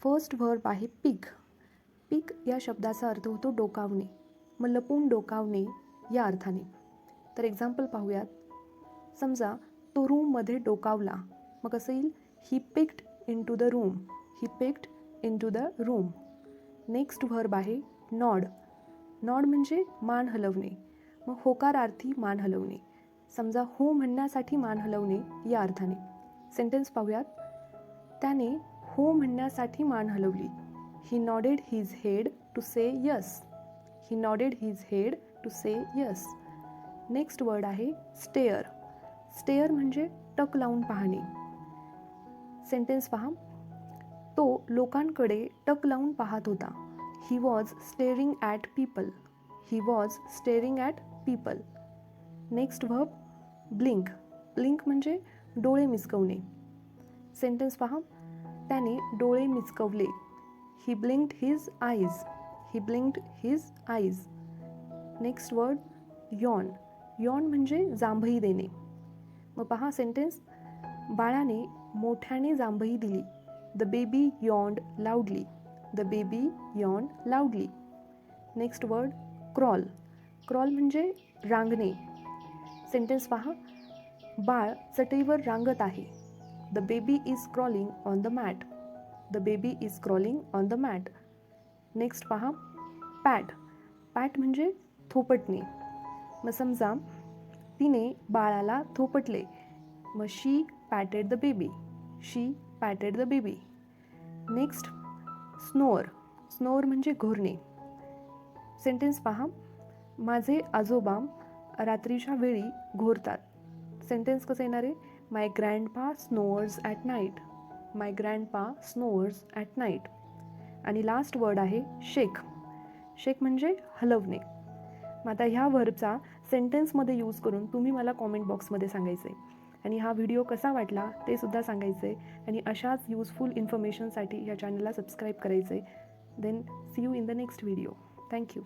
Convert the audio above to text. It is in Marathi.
फर्स्ट व्हर्ब आहे पिग. पिग या शब्दाचा अर्थ होतो डोकावणे, मग लपून डोकावणे या अर्थाने. तर एक्झाम्पल पाहूयात. समजा तो रूममध्ये डोकावला, मग कसं येईल? He picked into the room. He picked into the room. Next verb आहे नॉड. नॉड म्हणजे मान हलवणे, मग होकारार्थी मान हलवणे. समजा हो म्हणण्यासाठी मान हलवणे या अर्थाने. सेंटेन्स पाहूयात. त्याने हो म्हणण्यासाठी मान हलवली. He nodded his head to say yes. He nodded his head to say yes. Next word आहे स्टेअर. स्टेअर म्हणजे टक लावून पाहणे. सेंटेन्स पहा. तो लोकांकडे टक लावून पाहत होता. He was staring at people. He was staring at people. Next verb blink. Blink म्हणजे डोळे मिचकवणे. सेंटेन्स पहा. त्याने डोळे मिचकवले. He blinked his eyes. He blinked his eyes. Next word yawn. Yawn म्हणजे जांभई देणे. मग पहा सेंटेन्स. बाळाने मोठ्याने जांभई दिली. The baby yawned loudly. The baby yawned loudly. Next word crawl. Crawl म्हणजे रांगणे. सेंटेन्स पहा. बाळ चटईवर रांगत आहे. The baby is crawling on the mat. The baby is crawling on the mat. Next पहा पॅट. पॅट म्हणजे थोपटणे. मग समजा तिने बाळाला थोपटले. मग she patted the baby. She patted the baby. Next snore. Snore म्हणजे घोरणे. सेंटेन्स पहा. माझे आजोबा रात्रीच्या वेळी घोरतात. सेंटेन्स कसं येणार आहे? My grandpa snores at night. My grandpa snores at night. आणि लास्ट वर्ड आहे शेक. शेक म्हणजे हलवणे. मग आता ह्या व्हर्बचा सेंटेन्समध्ये यूज करून तुम्ही मला कॉमेंट बॉक्समध्ये सांगायचं आहे. आणि हा व्हिडिओ कसा वाटला ते सुद्धा सांगायचं आहे. आणि अशाच युजफुल इन्फॉर्मेशनसाठी या चॅनलला सबस्क्राईब करायचं आहे. Then see you in the next video. Thank you.